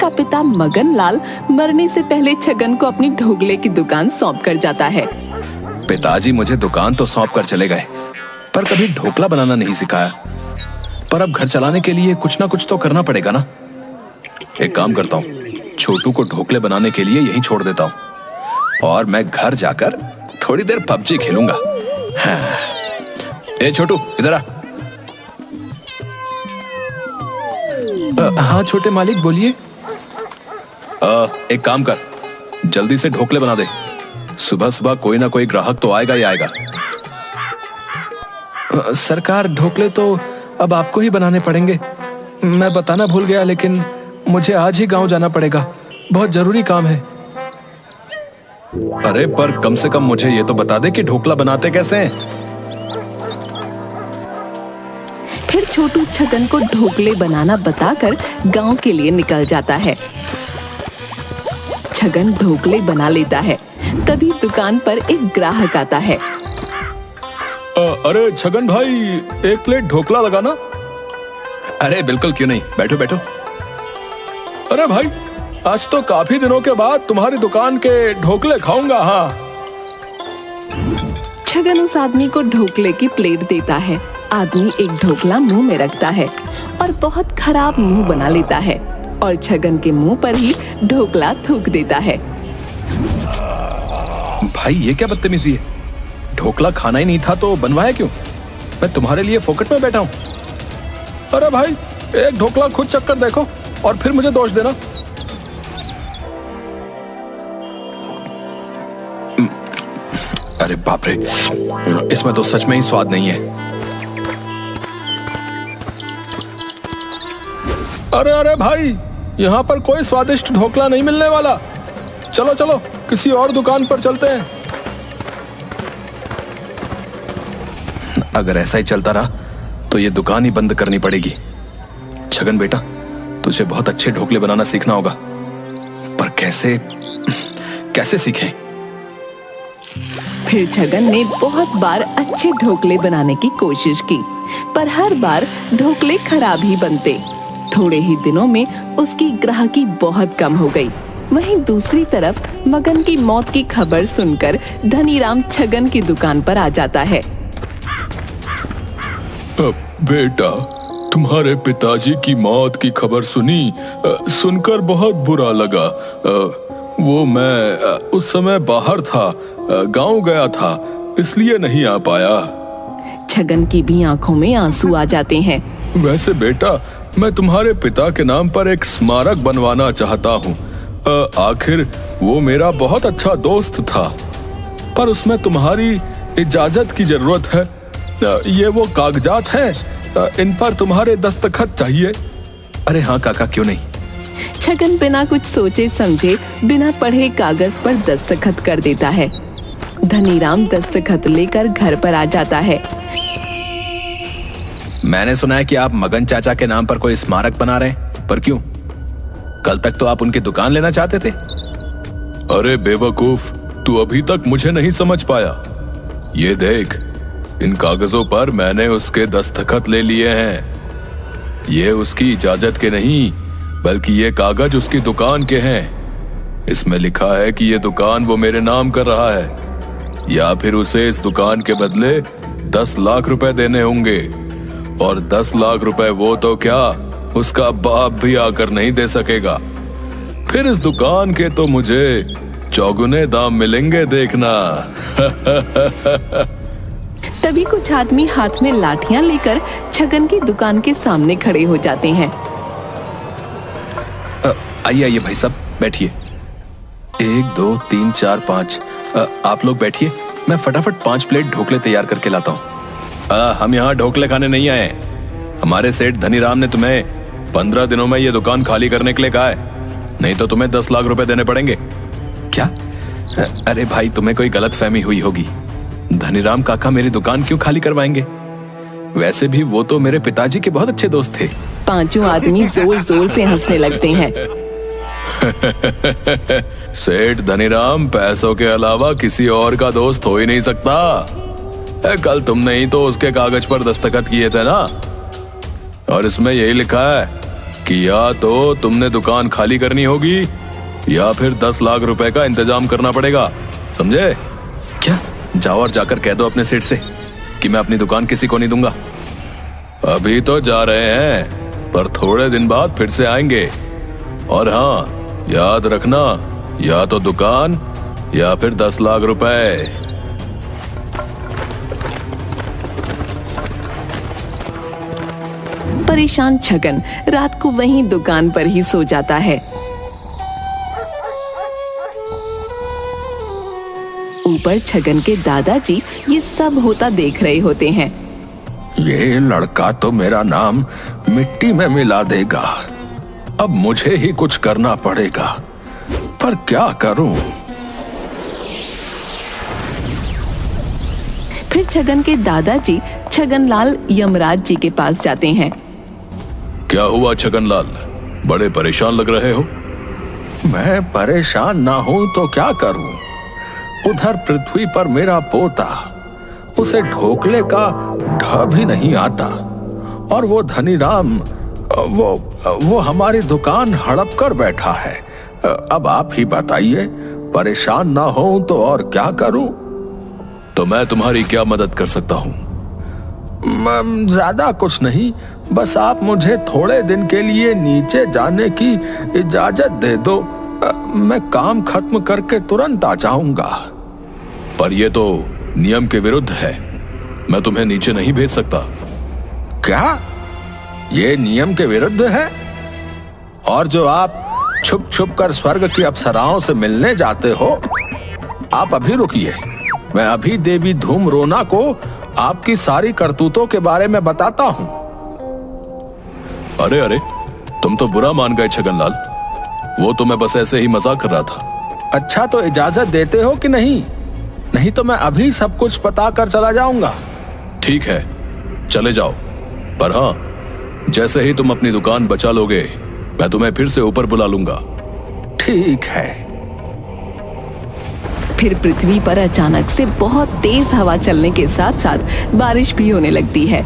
का पिता मगन लाल मरने से पहले छगन को अपनी ढोकले की दुकान सौंप कर जाता है। पिताजी मुझे दुकान तो सौंप कर चले गए, पर कभी ढोकला बनाना नहीं सिखाया। पर अब घर चलाने के लिए कुछ ना कुछ तो करना पड़ेगा ना। एक काम करता हूँ, छोटू को ढोकले बनाने के लिए यहीं छोड़ देता हूँ और मैं घर जाकर थोड़ी देर पबजी खेलूंगा। हाँ। ए छोटू, इधर आ। हाँ छोटे मालिक, बोलिए। एक काम कर, जल्दी से ढोकले बना दे। सुबह सुबह कोई ना कोई ग्राहक तो आएगा ही आएगा। सरकार, ढोकले तो अब आपको ही बनाने पड़ेंगे। मैं बताना भूल गया, लेकिन मुझे आज ही गांव जाना पड़ेगा, बहुत जरूरी काम है। अरे पर कम से कम मुझे ये तो बता दे कि ढोकला बनाते कैसे हैं। फिर छोटू छगन को ढोकले बनाना बताकर गांव के लिए निकल जाता है। छगन ढोकले बना लेता है, तभी दुकान पर एक ग्राहक आता है। अरे छगन भाई, एक प्लेट ढोकला लगाना। अरे बिल्कुल, क्यों नहीं, बैठो बैठो। अरे भाई, आज तो काफी दिनों के बाद तुम्हारी दुकान के ढोकले खाऊंगा। हाँ। छगन उस आदमी को ढोकले की प्लेट देता है। आदमी एक ढोकला मुंह में रखता है और बहुत खराब मुंह बना लेता है और छगन के मुंह पर ही ढोकला थूक देता है। भाई ये क्या बदतमीजी है, ढोकला खाना ही नहीं था तो बनवाया क्यों? मैं तुम्हारे लिए फोकट में बैठा हूँ। अरे भाई, एक ढोकला खुद चक्कर देखो और फिर मुझे दोष देना। अरे बाप रे, इसमें तो सच में ही स्वाद नहीं है। अरे अरे भाई, यहाँ पर कोई स्वादिष्ट ढोकला नहीं मिलने वाला। चलो चलो, किसी और दुकान पर चलते हैं। अगर ऐसा ही चलता रहा तो ये दुकान ही बंद करनी पड़ेगी। छगन बेटा, तुझे बहुत अच्छे ढोकले बनाना सीखना होगा, पर कैसे सीखें? फिर छगन ने बहुत बार अच्छे ढोकले बनाने की कोशिश की, पर हर बार ढोकले खराब ही बनते। थोड़े ही दिनों में उसकी ग्राहकी बहुत कम हो गई। वहीं दूसरी तरफ मगन की मौत की खबर सुनकर धनीराम छगन की दुकान पर आ जाता है। बेटा, तुम्हारे पिताजी की मौत की खबर सुनकर बहुत बुरा लगा। वो मैं उस समय बाहर था, गांव गया था, इसलिए नहीं आ पाया। छगन की भी आंखों में आंसू आ जाते हैं। वैसे बेटा, मैं तुम्हारे पिता के नाम पर एक स्मारक बनवाना चाहता हूँ। आखिर वो मेरा बहुत अच्छा दोस्त था, पर उसमें तुम्हारी इजाजत की जरूरत है। ये वो कागजात हैं, इन पर तुम्हारे दस्तखत चाहिए। अरे हाँ काका, क्यों नहीं। छगन बिना कुछ सोचे समझे बिना पढ़े कागज पर दस्तखत कर देता है। धनीराम दस्तखत लेकर घर पर आ जाता है। मैंने सुना है कि आप मगन चाचा के नाम पर कोई स्मारक बना रहे हैं, पर क्यों? कल तक तो आप उनकी दुकान लेना चाहते थे। अरे बेवकूफ, तू अभी तक मुझे नहीं समझ पाया। ये देख, इन कागजों पर मैंने उसके दस्तखत ले लिए हैं। ये उसकी इजाजत के नहीं, बल्कि ये कागज उसकी दुकान के हैं। इसमें लिखा है कि ये दुकान वो मेरे नाम कर रहा है, या फिर उसे इस दुकान के बदले 10 लाख रुपए देने होंगे। और 10 लाख रुपए वो तो क्या, उसका बाप भी आकर नहीं दे सकेगा। फिर इस दुकान के तो मुझे चौगुने दाम मिलेंगे, देखना। तभी कुछ आदमी हाथ में लाठियां लेकर छगन की दुकान के सामने खड़े हो जाते हैं। आइए आइए भाई साहब, बैठिए। 1 2 3 4 5, आप लोग बैठिए, मैं फटाफट 5 प्लेट ढोकले तैयार करके लाता हूँ। हम यहाँ ढोकले खाने नहीं आए। हमारे सेठ धनीराम ने तुम्हें 15 दिनों में ये दुकान खाली करने के लिए कहा है, नहीं तो तुम्हें 10 लाख रुपए देने पड़ेंगे। क्या? अरे भाई, तुम्हें कोई गलतफहमी हुई होगी। धनीराम काका मेरी दुकान क्यों खाली करवाएंगे? वैसे भी वो तो मेरे पिताजी के बहुत अच्छे दोस्त थे। पांचों आदमी जोर जोर से हंसने लगते हैं। सेठ धनीराम पैसों के अलावा किसी और का दोस्त हो ही नहीं सकता। कल तुमने ही तो उसके कागज पर दस्तखत किए थे ना, और इसमें यही लिखा है कि या तो तुमने दुकान खाली करनी होगी या फिर 10 लाख रुपए का इंतजाम करना पड़ेगा, समझे? क्या? जाओ और जाकर कह दो अपने सेठ से कि मैं अपनी दुकान किसी को नहीं दूंगा। अभी तो जा रहे हैं, पर थोड़े दिन बाद फिर से आएंगे। और हाँ, याद रखना, या तो दुकान या फिर 10 लाख रुपए। परेशान छगन रात को वहीं दुकान पर ही सो जाता है। ऊपर छगन के दादाजी ये सब होता देख रहे होते हैं। ये लड़का तो मेरा नाम मिट्टी में मिला देगा। अब मुझे ही कुछ करना पड़ेगा, पर क्या करूं? फिर छगन के दादाजी छगनलाल यमराज जी के पास जाते हैं। क्या हुआ छगनलाल, बड़े परेशान लग रहे हो? मैं परेशान ना हूं तो क्या करूं? उधर पृथ्वी पर मेरा पोता, उसे ढोकले का ढ भी नहीं आता, और वो धनीराम वो हमारी दुकान हड़प कर बैठा है। अब आप ही बताइए, परेशान ना हो तो और क्या करूं? तो मैं तुम्हारी क्या मदद कर सकता हूं? ज्यादा कुछ नहीं, बस आप मुझे थोड़े दिन के लिए नीचे जाने की इजाजत दे दो। मैं काम खत्म करके तुरंत आ जाऊंगा। पर यह तो नियम के विरुद्ध है, मैं तुम्हें नीचे नहीं भेज सकता। क्या? ये नियम के विरुद्ध है? और जो आप छुप छुप कर स्वर्ग की अप्सराओं से मिलने जाते हो, आप अभी रुकिए, मैं अभी देवी धूमरोना को आपकी सारी करतूतों के बारे में बताता हूं। अरे अरे, तुम तो बुरा मान गए छगनलाल, वो तो मैं बस ऐसे ही मजाक कर रहा था। अच्छा, तो इजाजत देते हो कि नहीं? नहीं तो मैं अभी सब कुछ बता कर चला जाऊंगा। ठीक है, चले जाओ, पर हाँ, जैसे ही तुम अपनी दुकान बचा लोगे, मैं तुम्हें फिर से ऊपर बुला लूंगा। ठीक है। फिर पृथ्वी पर अचानक से बहुत तेज हवा चलने के साथ साथ बारिश भी होने लगती है।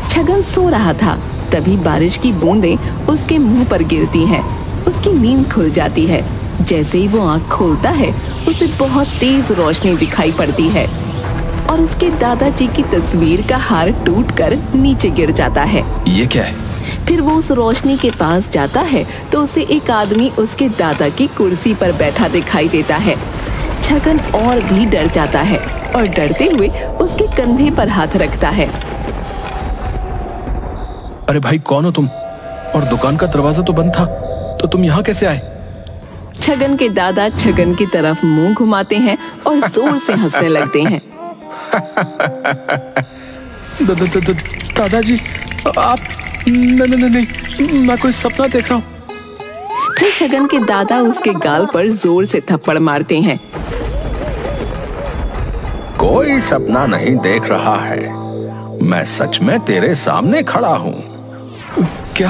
छगन सो रहा था, तभी बारिश की बूंदें उसके मुंह पर गिरती हैं। उसकी नींद खुल जाती है। जैसे ही वो आंख खोलता है, उसे बहुत तेज रोशनी दिखाई पड़ती है और उसके दादाजी की तस्वीर का हार टूटकर नीचे गिर जाता है। ये क्या है? फिर वो उस रोशनी के पास जाता है तो उसे एक आदमी उसके दादा की कुर्सी पर बैठा दिखाई देता है। छगन और भी डर जाता है और डरते हुए उसके कंधे पर हाथ रखता है। अरे भाई, कौन हो तुम? और दुकान का दरवाजा तो बंद था, तो तुम यहाँ कैसे आए? छगन के दादा छगन की तरफ मुंह घुमाते हैं और जोर से हंसने लगते हैं। दादाजी, आप नहीं, मैं कोई सपना देख रहा हूँ। फिर छगन के दादा उसके गाल पर जोर से थप्पड़ मारते हैं। कोई सपना नहीं देख रहा है, मैं सच में तेरे सामने खड़ा हूँ। क्या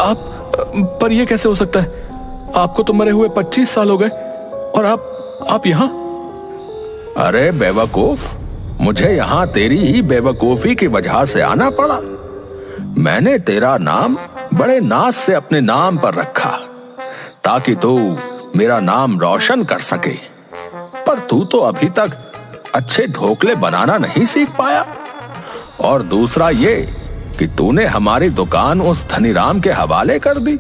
आप? पर यह कैसे हो सकता है? आपको तो मरे हुए 25 साल हो गए और आप यहाँ? अरे बेवकूफ, मुझे यहाँ तेरी ही बेवकूफी की वजह से आना पड़ा। मैंने तेरा नाम बड़े नाज से अपने नाम पर रखा ताकि तू मेरा नाम रोशन कर सके, पर तू तो अभी तक अच्छे ढोकले बनाना नहीं सीख पाया। और दूसरा ये कि तूने हमारी दुकान उस धनीराम के हवाले कर दी।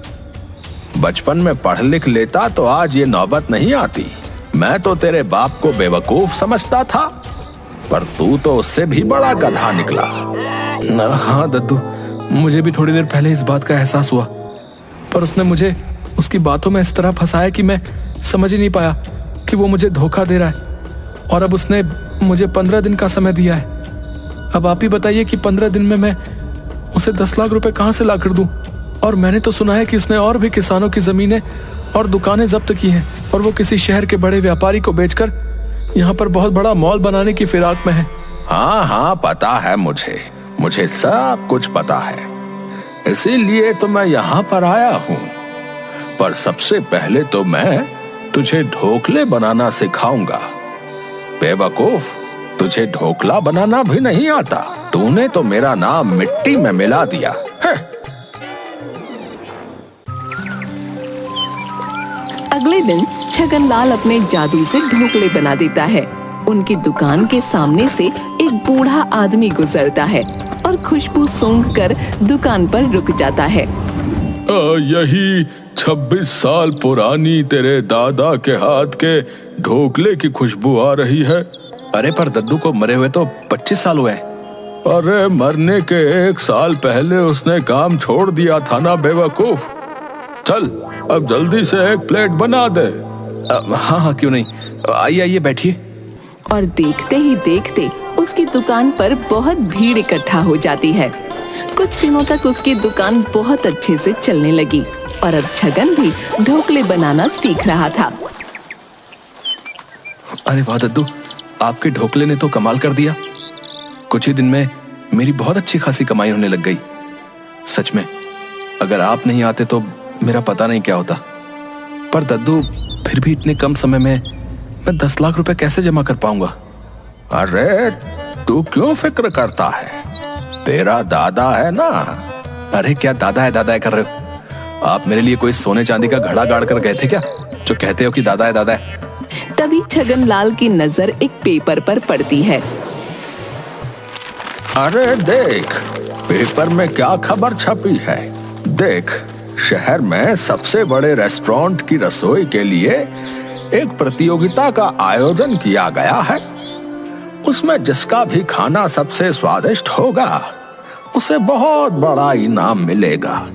बचपन में पढ़ लिख लेता तो आज ये नौबत नहीं आती। मैं तो तेरे बाप को बेवकूफ समझता था, पर तू तो उससे भी बड़ा गधा निकला। हाँ दद्दू, मुझे भी थोड़ी देर पहले इस बात का एहसास हुआ, पर उसने मुझे उसकी बातों में इस तरह फंसाया कि मैं समझ ही नहीं पाया कि वो मुझे धोखा दे रहा है। और अब उसने मुझे 15 दिन का समय दिया है। अब आप ही बताइए कि 15 दिन में मैं उसे 10 लाख रुपए कहाँ से ला कर दूं? और मैंने तो सुना है कि उसने और भी किसानों की जमीनें और दुकानें जब्त की हैं और वो किसी शहर के बड़े व्यापारी को बेचकर यहाँ पर बहुत बड़ा मॉल बनाने की फिराक में है। हाँ हाँ, पता है मुझे सब कुछ पता है, इसीलिए तो मैं यहाँ पर आया हूँ। पर सबसे पहले तो मैं तुझे ढोकले बनाना सिखाऊंगा। बेवकूफ, तुझे ढोकला बनाना भी नहीं आता। तूने तो मेरा नाम मिट्टी में मिला दिया। अगले दिन छगन लाल अपने जादू से ढोकले बना देता है। उनकी दुकान के सामने से एक बूढ़ा आदमी गुजरता है और खुशबू सूंघकर दुकान पर रुक जाता है। यही 26 साल पुरानी तेरे दादा के हाथ के ढोकले की खुशबू आ रही है। अरे पर दद्दू को मरे हुए तो 25 साल हुए। अरे मरने के 1 साल पहले उसने काम छोड़ दिया था ना बेवकूफ। चल अब जल्दी से एक प्लेट बना दे। हाँ हाँ क्यों नहीं, आइए आइए बैठिए। और देखते ही देखते उसकी दुकान पर बहुत भीड़ इकट्ठा हो जाती है। कुछ दिनों तक उसकी दुकान बहुत अच्छे से चलने लगी और अब छगन भी ढोकले बनाना सीख रहा था। अरे वाह दद्दू, आपके ढोकले ने तो कमाल कर दिया। कुछ ही दिन में मेरी बहुत अच्छी खासी कमाई होने लग गई। सच में अगर आप नहीं आते तो मेरा पता नहीं क्या होता। पर दद्दू फिर भी इतने कम समय में मैं 10 लाख रुपए कैसे जमा कर पाऊंगा? अरे तू क्यों फिक्र करता है, तेरा दादा है ना। अरे क्या दादा है कर रहे हो? आप मेरे लिए कोई सोने चांदी का घड़ा गाड़ कर गए थे क्या, जो कहते हो कि दादा है? तभी छगन लाल की नजर एक पेपर पर पड़ती है। अरे देख पेपर में क्या खबर छपी है। देख शहर में सबसे बड़े रेस्टोरेंट की रसोई के लिए एक प्रतियोगिता का आयोजन किया गया है। उसमें जिसका भी खाना सबसे स्वादिष्ट होगा उसे बहुत बड़ा इनाम मिलेगा।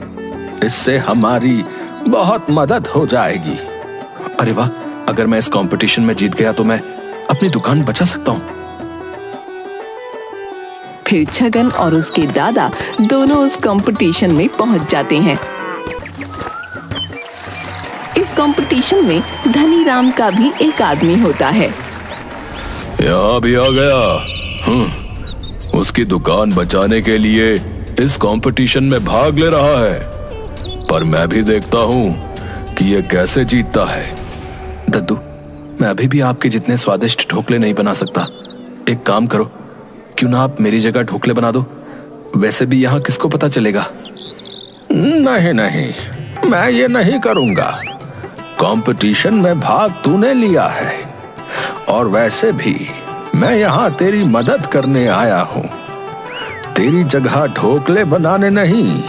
इससे हमारी बहुत मदद हो जाएगी। अरे वाह, अगर मैं इस कंपटीशन में जीत गया तो मैं अपनी दुकान बचा सकता हूँ। फिर छगन और उसके दादा दोनों उस कंपटीशन में पहुंच जाते हैं। इस कंपटीशन में धनी राम का भी एक आदमी होता है। यहाँ भी आ गया। उसकी दुकान बचाने के लिए इस कंपटीशन में भाग ले रहा है। पर मैं भी देखता हूँ कि ये कैसे जीतता है। दद्दू, मैं अभी भी आपके जितने स्वादिष्ट ढोकले नहीं बना सकता। एक काम करो, क्यों ना आप मेरी जगह ढोकले बना दो। वैसे भी यहाँ किसको पता चलेगा। नहीं, मैं ये नहीं करूँगा। कंपटीशन में भाग तूने लिया है और वैसे भी मैं यहाँ तेरी मदद करने आया हूँ। तेरी जगह ढोकले बनाने नहीं,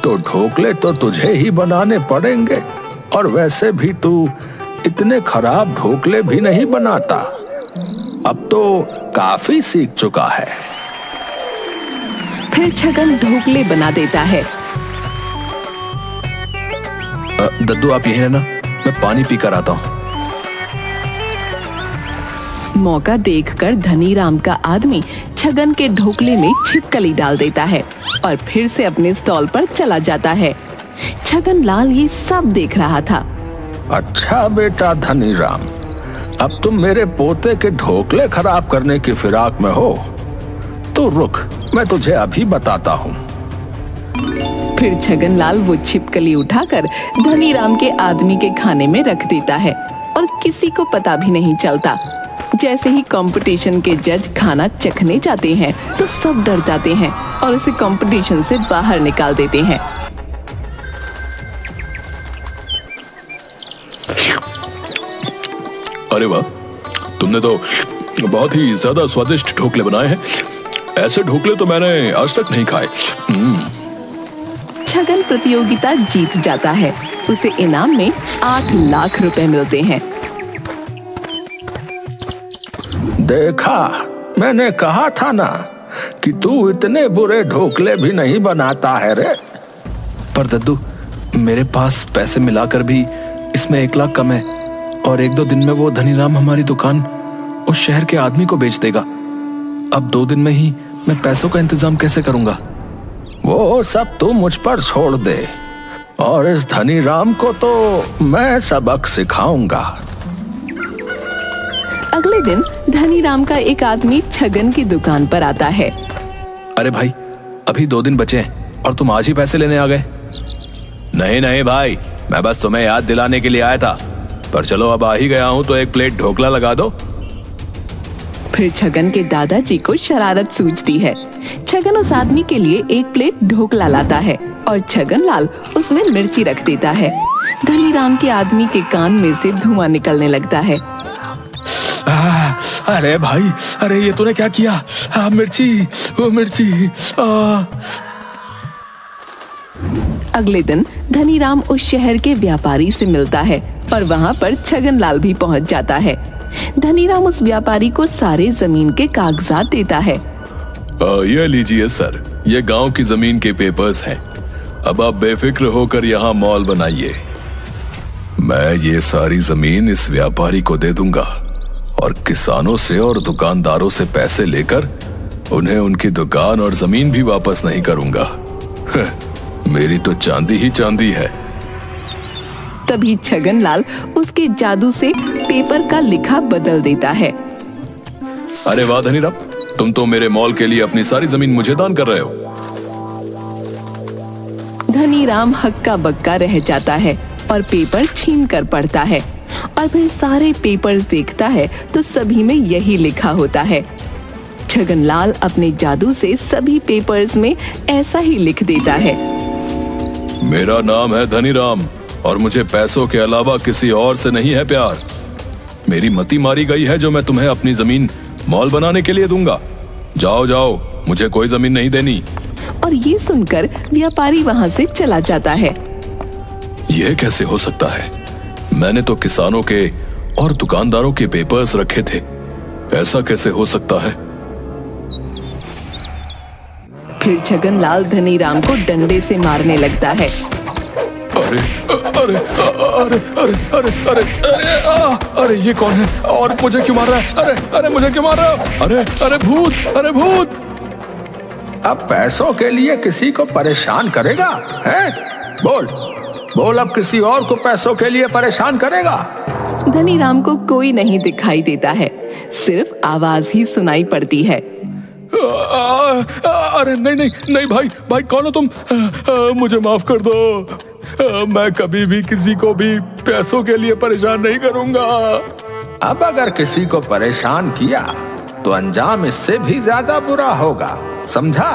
तो ढोकले तो तुझे ही बनाने पड़ेंगे। और वैसे भी तू इतने खराब ढोकले भी नहीं बनाता। अब तो काफी सीख चुका है। फिर छगन ढोकले बना देता है। दद्दू आप यहीं रहना, मैं पानी पीकर आता हूँ। मौका देखकर धनी राम का आदमी छगन के ढोकले में छिपकली डाल देता है और फिर से अपने स्टॉल पर चला जाता है। छगन लाल ये सब देख रहा था। अच्छा बेटा धनी राम, अब तुम मेरे पोते के ढोकले खराब करने की फिराक में हो तो रुक, मैं तुझे अभी बताता हूँ। फिर छगन लाल वो छिपकली उठाकर धनी राम के आदमी के खाने में रख देता है और किसी को पता भी नहीं चलता। जैसे ही कंपटीशन के जज खाना चखने जाते हैं तो सब डर जाते हैं और उसे कंपटीशन से बाहर निकाल देते हैं। अरे वाह, तुमने तो बहुत ही ज्यादा स्वादिष्ट ढोकले बनाए हैं। ऐसे ढोकले तो मैंने आज तक नहीं खाए। छगन प्रतियोगिता जीत जाता है। उसे इनाम में 8 लाख रुपए मिलते हैं। देखा, मैंने कहा था ना कि तू इतने बुरे ढोकले भी नहीं बनाता है रे। पर दद्दू, मेरे पास पैसे मिलाकर भी इसमें 1 लाख कम है और 1-2 दिन में वो धनीराम हमारी दुकान उस शहर के आदमी को बेच देगा। अब 2 दिन में ही मैं पैसों का इंतजाम कैसे करूंगा? वो सब तू मुझ पर छोड़ दे और इस धनीराम को तो मैं सबक सिखाऊंगा। अगले दिन धनी राम का एक आदमी छगन की दुकान पर आता है। अरे भाई, अभी 2 दिन बचे हैं और तुम आज ही पैसे लेने आ गए? नहीं भाई, मैं बस तुम्हें याद दिलाने के लिए आया था। पर चलो अब आ ही गया हूं तो 1 प्लेट ढोकला लगा दो। फिर छगन के दादाजी को शरारत सूझती है। छगन उस आदमी के लिए 1 प्लेट ढोकला लाता है और छगन लाल उसमें मिर्ची रख देता है। धनीराम के आदमी के कान में से धुआं निकलने लगता है। अरे भाई, अरे ये तूने क्या किया? मिर्ची, वो मिर्ची। अगले दिन धनीराम उस शहर के व्यापारी से मिलता है और वहाँ पर छगनलाल भी पहुँच जाता है। धनीराम उस व्यापारी को सारे जमीन के कागजात देता है। ये लीजिए सर, ये गांव की जमीन के पेपर्स हैं। अब आप बेफिक्र होकर यहाँ मॉल बनाइए। मैं ये सारी जमीन इस व्यापारी को दे दूंगा और किसानों से और दुकानदारों से पैसे लेकर उन्हें उनकी दुकान और जमीन भी वापस नहीं करूंगा। मेरी तो चांदी ही चांदी है। तभी छगनलाल उसके जादू से पेपर का लिखा बदल देता है। अरे वाह धनीराम, तुम तो मेरे मॉल के लिए अपनी सारी जमीन मुझे दान कर रहे हो। धनीराम हक्का बक्का रह जाता है और पेपर छीन कर पढ़ता है और फिर सारे पेपर्स देखता है तो सभी में यही लिखा होता है। छगनलाल अपने जादू से सभी पेपर्स में ऐसा ही लिख देता है। मेरा नाम है धनीराम और मुझे पैसों के अलावा किसी और से नहीं है प्यार। मेरी मति मारी गई है जो मैं तुम्हें अपनी जमीन मॉल बनाने के लिए दूंगा। जाओ जाओ, मुझे कोई जमीन नहीं देनी। और ये सुनकर व्यापारी वहाँ से चला जाता है। यह कैसे हो सकता है? मैंने तो किसानों के और दुकानदारों के पेपर्स रखे थे। ऐसा कैसे हो सकता है? फिर छगनलाल धनीराम को डंडे से मारने लगता है। अरे अरे अरे अरे अरे अरे अरे ये कौन है और मुझे क्यों मार रहा है? अरे अरे मुझे क्यों मार रहा है? अरे अरे भूत, अरे भूत। अब पैसों के लिए किसी को परेशान करेगा हैं? बोल बोल, अब किसी और को पैसों के लिए परेशान करेगा? धनीराम को कोई नहीं दिखाई देता है, सिर्फ आवाज ही सुनाई पड़ती है। अरे नहीं नहीं नहीं भाई, भाई कौन हो तुम? मुझे माफ कर दो। मैं कभी भी किसी को भी पैसों के लिए परेशान नहीं करूंगा। अब अगर किसी को परेशान किया तो अंजाम इससे भी ज्यादा बुरा होगा, समझा?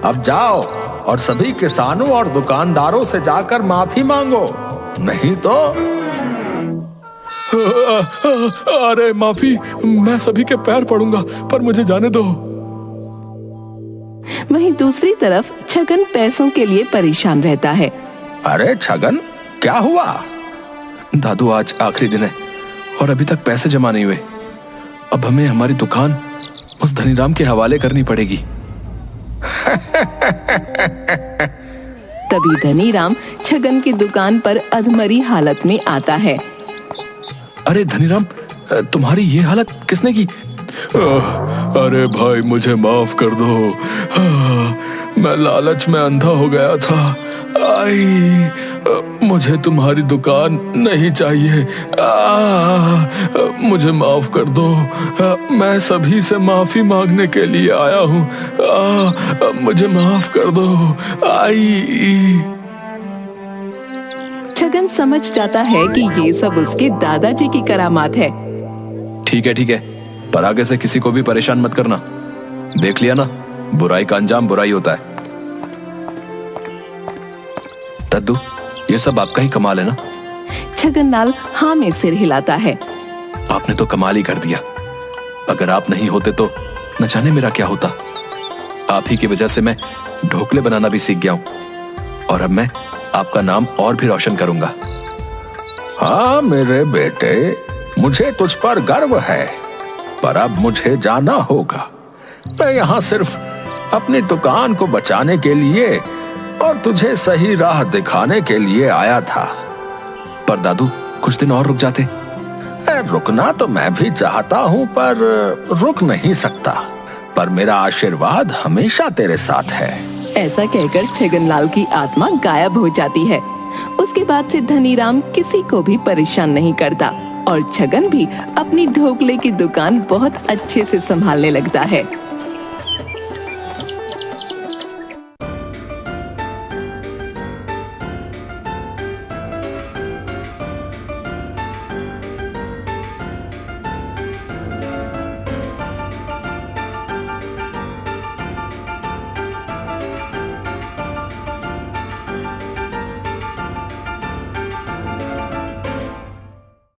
अब जाओ और सभी किसानों और दुकानदारों से जाकर माफी मांगो, नहीं तो। अरे माफी, मैं सभी के पैर पड़ूंगा, पर मुझे जाने दो। वहीं दूसरी तरफ छगन पैसों के लिए परेशान रहता है। अरे छगन, क्या हुआ? दादू, आज आखिरी दिन है और अभी तक पैसे जमा नहीं हुए। अब हमें हमारी दुकान उस धनीराम के हवाले करनी पड़ेगी। तभी धनीराम छगन की दुकान पर अधमरी हालत में आता है। अरे धनीराम, तुम्हारी ये हालत किसने की? अरे भाई, मुझे माफ कर दो। मैं लालच में अंधा हो गया था। मुझे तुम्हारी दुकान नहीं चाहिए। मुझे माफ कर दो। मैं सभी से माफी मांगने के लिए आया हूँ। मुझे माफ कर दो। छगन समझ जाता है कि ये सब उसके दादाजी की करामात है। ठीक है, पर आगे से किसी को भी परेशान मत करना। देख लिया ना, बुराई का अंजाम बुराई होता है। दद्दू, ये सब आपका ही कमाल है ना? छगनलाल हाँ में सिर हिलाता है। आपने तो कमाल ही कर दिया। अगर आप नहीं होते तो न जाने मेरा क्या होता। आप ही की वजह से मैं ढोकले बनाना भी सीख गया हूँ और अब मैं आपका नाम और भी रोशन करूंगा। हाँ मेरे बेटे, मुझे तुझ पर गर्व है, पर अब मुझे जाना होगा। मैं यहाँ सिर्फ अपनी दुकान को बचाने के लिए और तुझे सही राह दिखाने के लिए आया था। पर दादू, कुछ दिन और रुक जाते। रुकना तो मैं भी चाहता हूँ, पर रुक नहीं सकता। पर मेरा आशीर्वाद हमेशा तेरे साथ है। ऐसा कहकर छगनलाल की आत्मा गायब हो जाती है। उसके बाद से धनीराम किसी को भी परेशान नहीं करता और छगन भी अपनी ढोकले की दुकान बहुत अच्छे से संभालने लगता है।